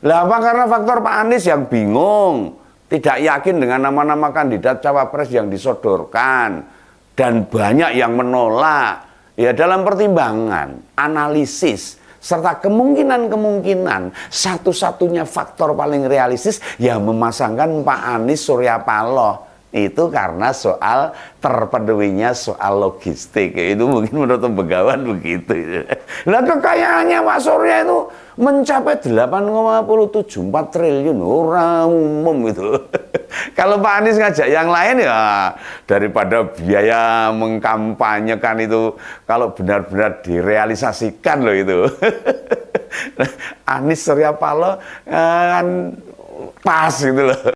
Lah apa karena faktor Pak Anies yang bingung, tidak yakin dengan nama-nama kandidat cawapres yang disodorkan, dan banyak yang menolak. Ya dalam pertimbangan, analisis, serta kemungkinan-kemungkinan, satu-satunya faktor paling realistis yang memasangkan Pak Anies Surya Paloh. Itu karena soal terpenuhinya soal logistik. Itu mungkin menurut Begawan begitu. Nah kekayaannya Pak Surya itu mencapai 8,7 triliun. Orang umum itu. Kalau Pak Anies ngajak yang lain ya daripada biaya mengkampanyekan itu, kalau benar-benar direalisasikan loh itu. Anies Surya Paloh kan pas gitu loh.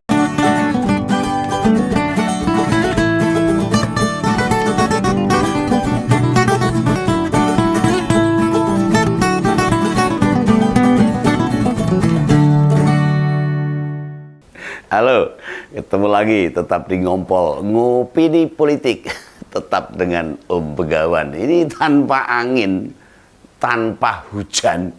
Halo, ketemu lagi tetap di Ngompol, ngopini politik, tetap dengan Om Begawan. Ini tanpa angin, tanpa hujan,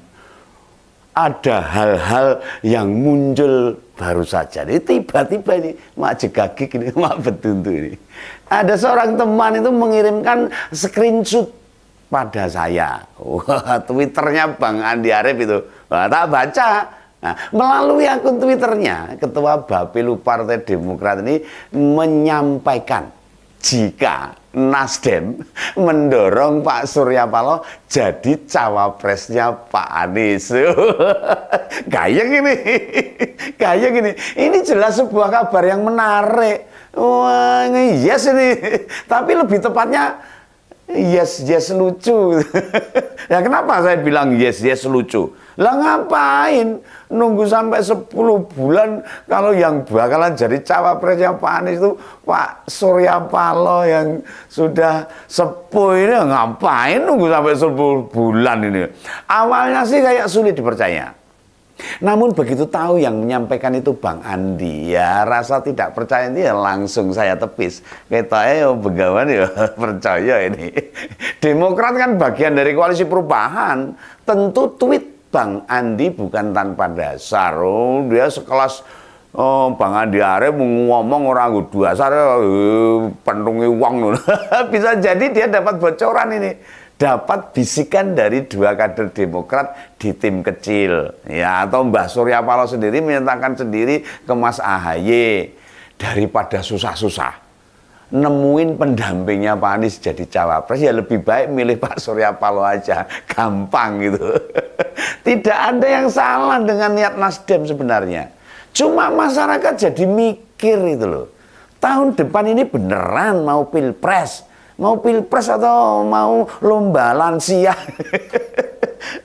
ada hal-hal yang muncul baru saja. Ini tiba-tiba ini, mak jegagik ini, mak betuntu ini. Ada seorang teman itu mengirimkan screenshot pada saya. Wah, Twitternya Bang Andi Arief itu. Wah, tak baca. Nah, melalui akun Twitternya, Ketua Bapilu Partai Demokrat ini menyampaikan jika Nasdem mendorong Pak Surya Paloh jadi cawapresnya Pak Anies. Kayak gini, kayak gini. Ini jelas sebuah kabar yang menarik. Wah, ini yes ini. Tapi lebih tepatnya yes lucu. Ya kenapa saya bilang yes lucu? Lah ngapain nunggu sampai 10 bulan kalau yang bakalan jadi cawapresnya Pak Anies itu Pak Surya Paloh yang sudah sepuh ini, ngapain nunggu sampai 10 bulan ini? Awalnya sih kayak sulit dipercaya. Namun begitu tahu yang menyampaikan itu Bang Andi, ya rasa tidak percaya ini ya langsung saya tepis. Ketoknya Begawan ya percaya ini. Demokrat kan bagian dari koalisi perubahan. Tentu tweet Bang Andi bukan tanpa dasar. Oh, dia sekelas Bang Andi Arief ngomong orang dasar pentungi uang. Bisa jadi dia dapat bocoran ini. Dapat bisikan dari dua kader Demokrat di tim kecil, ya, atau Mbah Surya Paloh sendiri menyatakan sendiri ke Mas AHY, daripada susah-susah nemuin pendampingnya Pak Anies jadi cawapres, ya lebih baik milih Pak Surya Paloh aja, gampang gitu. Tidak ada yang salah dengan niat Nasdem sebenarnya, cuma masyarakat jadi mikir itu loh, tahun depan ini beneran mau pilpres atau mau lomba lansia.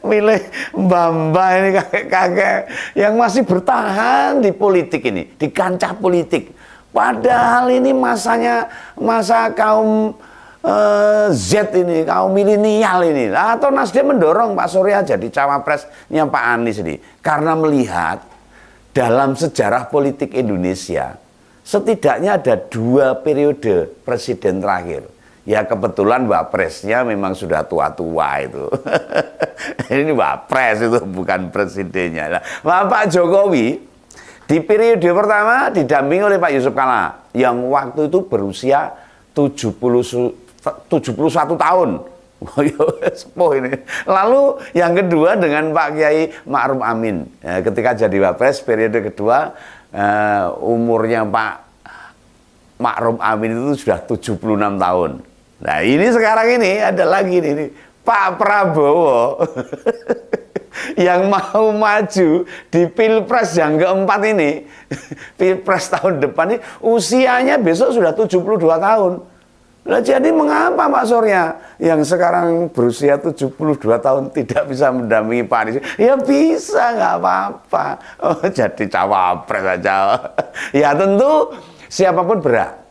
Milih mbak-mbak ini kakek-kakek yang masih bertahan di politik ini, di kancah politik. Padahal ini masa kaum Z ini, kaum milenial ini. Atau Nasdem mendorong Pak Surya jadi cawapresnya Pak Anies ini karena melihat dalam sejarah politik Indonesia setidaknya ada 2 periode presiden terakhir. Ya kebetulan Wapresnya memang sudah tua-tua itu. Ini Wapres itu bukan presidennya. Nah, Pak Jokowi di periode pertama didampingi oleh Pak Yusuf Kalla yang waktu itu berusia 71 tahun. Sepuh ini. Lalu yang kedua dengan Pak Kiai Ma'ruf Amin. Ketika jadi Wapres periode kedua umurnya Pak Ma'ruf Amin itu sudah 76 tahun. Nah ini sekarang ini ada lagi nih Pak Prabowo yang mau maju di Pilpres yang keempat ini, Pilpres tahun depan ini usianya besok sudah 72 tahun. Nah, jadi mengapa Pak Surya yang sekarang berusia 72 tahun tidak bisa mendampingi Pak Anies? Ya bisa, nggak apa-apa. Oh, jadi cawapres aja. Ya tentu siapapun berhak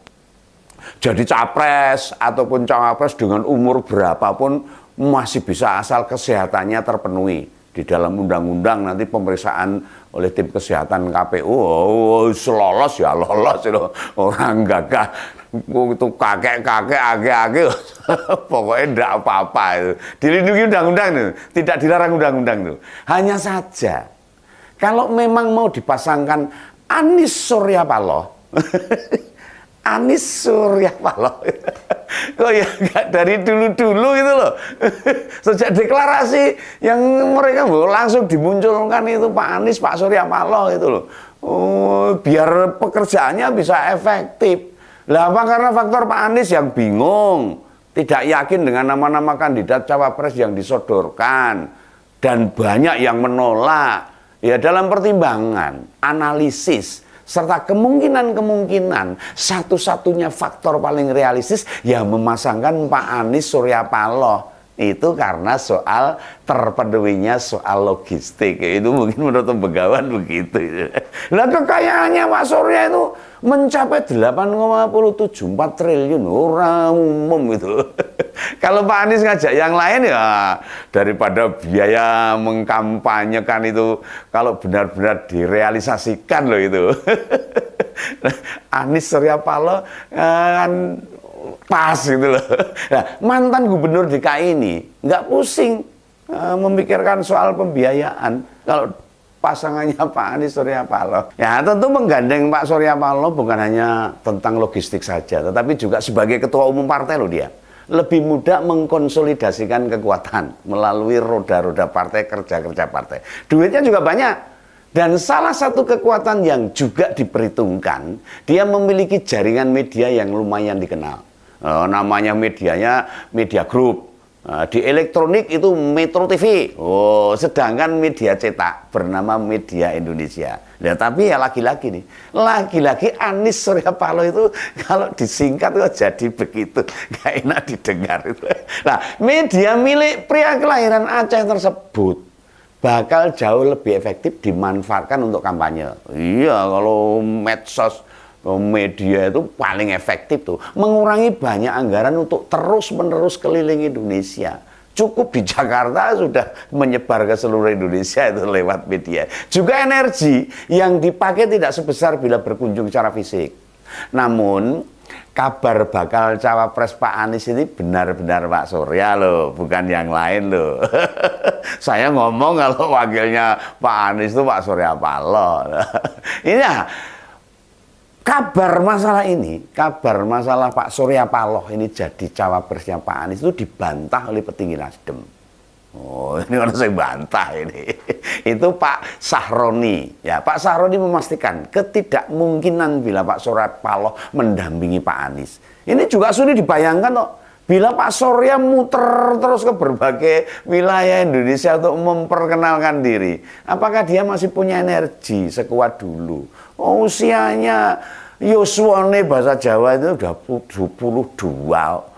jadi capres ataupun cawapres dengan umur berapapun masih bisa asal kesehatannya terpenuhi. Di dalam undang-undang nanti pemeriksaan oleh tim kesehatan KPU, lolos ya lolos itu. Orang gagah itu kakek-kakek age-age pokoknya enggak apa-apa itu. Dilindungi undang-undang itu, tidak dilarang undang-undang itu. Hanya saja Kalau memang mau dipasangkan Anies Surya Paloh, Anies Surya Paloh, kok ya nggak dari dulu-dulu itu loh. Sejak deklarasi yang mereka langsung dimunculkan itu Pak Anies, Pak Surya Paloh itu loh. Oh, biar pekerjaannya bisa efektif. Lah apa karena faktor Pak Anies yang bingung, tidak yakin dengan nama-nama kandidat cawapres yang disodorkan, dan banyak yang menolak. Ya dalam pertimbangan, analisis, serta kemungkinan-kemungkinan, satu-satunya faktor paling realistis yang memasangkan Pak Anies Surya Paloh. Itu karena soal terpenuhinya soal logistik. Itu mungkin menurut Begawan begitu. Nah kekayaannya Pak Surya itu mencapai 8,744 triliun. Orang umum itu. Kalau Pak Anies ngajak yang lain ya daripada biaya mengkampanyekan itu, kalau benar-benar direalisasikan loh itu. Anies Surya Paloh kan pas gitu loh. Nah, mantan gubernur DKI ini nggak pusing memikirkan soal pembiayaan kalau pasangannya Pak Anies Surya Paloh. Ya tentu menggandeng Pak Surya Paloh bukan hanya tentang logistik saja, tetapi juga sebagai ketua umum partai loh dia. Lebih mudah mengkonsolidasikan kekuatan melalui roda-roda partai, kerja-kerja partai. Duitnya juga banyak. Dan salah satu kekuatan yang juga diperhitungkan, dia memiliki jaringan media yang lumayan dikenal. Namanya medianya Media Group. Di elektronik itu Metro TV. Sedangkan media cetak bernama Media Indonesia. Nah, tapi ya lagi-lagi nih, lagi-lagi Anies Surya Paloh itu kalau disingkat kok jadi begitu, gak enak didengar itu. Nah, media milik pria kelahiran Aceh tersebut bakal jauh lebih efektif dimanfaatkan untuk kampanye. Iya, kalau medsos, media itu paling efektif tuh, mengurangi banyak anggaran untuk terus-menerus keliling Indonesia. Cukup di Jakarta sudah menyebar ke seluruh Indonesia itu lewat media. Juga energi yang dipakai tidak sebesar bila berkunjung secara fisik. Namun kabar bakal cawapres Pak Anies ini benar-benar Pak Surya loh, bukan yang lain loh. Saya ngomong kalau wakilnya Pak Anies itu Pak Surya Paloh. Ini ya, kabar masalah Pak Surya Paloh ini jadi cawapresnya Pak Anies itu dibantah oleh petinggi Nasdem. Oh, ini orang saya bantah ini. Itu Pak Sahroni. Ya, Pak Sahroni memastikan ketidakmungkinan bila Pak Surya Paloh mendampingi Pak Anies. Ini juga sulit dibayangkan kok. Bila Pak Surya muter terus ke berbagai wilayah Indonesia untuk memperkenalkan diri, apakah dia masih punya energi sekuat dulu? Oh, usianya Yoswane bahasa Jawa itu udah 72.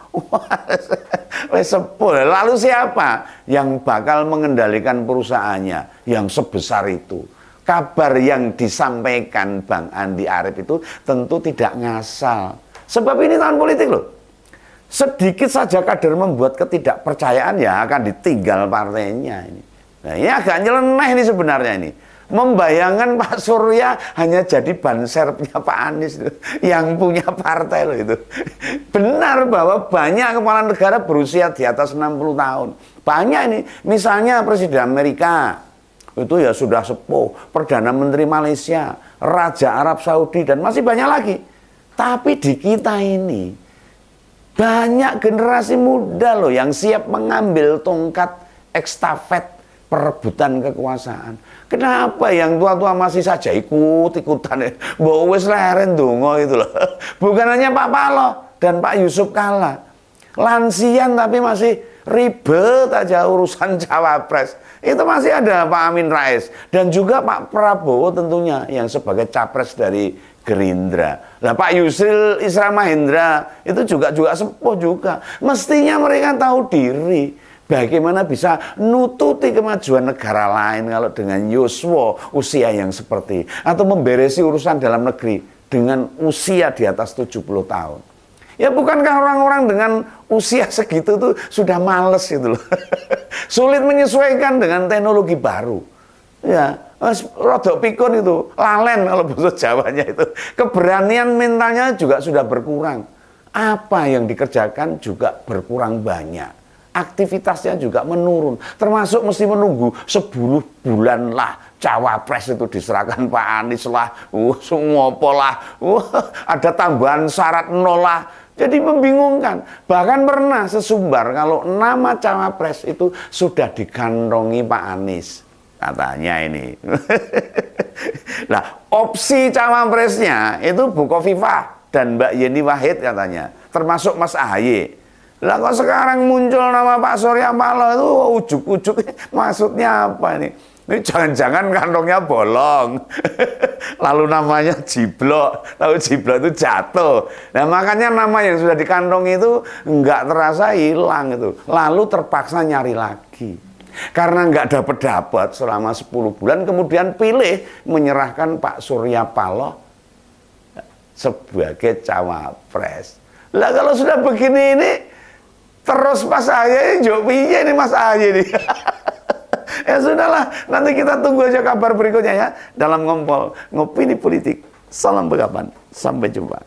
Wes sepuh. Lalu siapa yang bakal mengendalikan perusahaannya yang sebesar itu? Kabar yang disampaikan Bang Andi Arief itu tentu tidak ngasal. Sebab ini tahun politik loh. Sedikit saja kader membuat ketidakpercayaan ya akan ditinggal partainya ini. Nah, ini agak nyeleneh ini sebenarnya ini. Membayangkan Pak Surya hanya jadi ban serepnya Pak Anies yang punya partai loh itu. Benar bahwa banyak kepala negara berusia di atas 60 tahun. Banyak ini, misalnya Presiden Amerika itu ya sudah sepuh, Perdana Menteri Malaysia, Raja Arab Saudi dan masih banyak lagi. Tapi di kita ini banyak generasi muda loh yang siap mengambil tongkat estafet perebutan kekuasaan. Kenapa yang tua-tua masih saja ikut-ikutan? Mbok wis leren dongo itu loh. Bukan hanya Pak Paloh dan Pak Yusuf Kalla. Lansian tapi masih ribet aja urusan cawapres. Itu masih ada Pak Amin Rais dan juga Pak Prabowo tentunya yang sebagai capres dari Gerindra. Nah, Pak Yusril Isra Mahendra itu juga sepuh juga. Mestinya mereka tahu diri. Bagaimana bisa nututi kemajuan negara lain kalau dengan yuswa usia yang seperti, atau memberesi urusan dalam negeri dengan usia di atas 70 tahun. Ya bukankah orang-orang dengan usia segitu tuh sudah males gitu loh. Sulit menyesuaikan dengan teknologi baru. Ya, rodok pikun itu, lalen kalau bahasa Jawanya itu. Keberanian mentalnya juga sudah berkurang. Apa yang dikerjakan juga berkurang banyak. Aktivitasnya juga menurun. Termasuk mesti menunggu 10 bulan lah cawapres itu diserahkan Pak Anies lah, semua pola, ada tambahan syarat nol lah. Jadi membingungkan. Bahkan pernah sesumbar kalau nama cawapres itu sudah dikantongi Pak Anies. Katanya ini. Nah, opsi cawapresnya itu Bu Khofifah dan Mbak Yeni Wahid katanya. Termasuk Mas Ahaye. Lah kok sekarang muncul nama Pak Surya Paloh itu ujuk-ujuk maksudnya apa ini? Ini jangan-jangan kantongnya bolong. Lalu namanya jiblok. Lalu jiblok itu jatuh. Nah makanya nama yang sudah dikantongi itu nggak terasa hilang itu. Lalu terpaksa nyari lagi. Karena nggak dapat selama 10 bulan. Kemudian pilih menyerahkan Pak Surya Paloh sebagai cawapres. Lah kalau sudah begini ini terus Mas Ahaye ini Mas Ahaye nih. Ya sudahlah, nanti kita tunggu aja kabar berikutnya ya dalam Ngompol Ngopini Politik. Salam Begawan, sampai jumpa.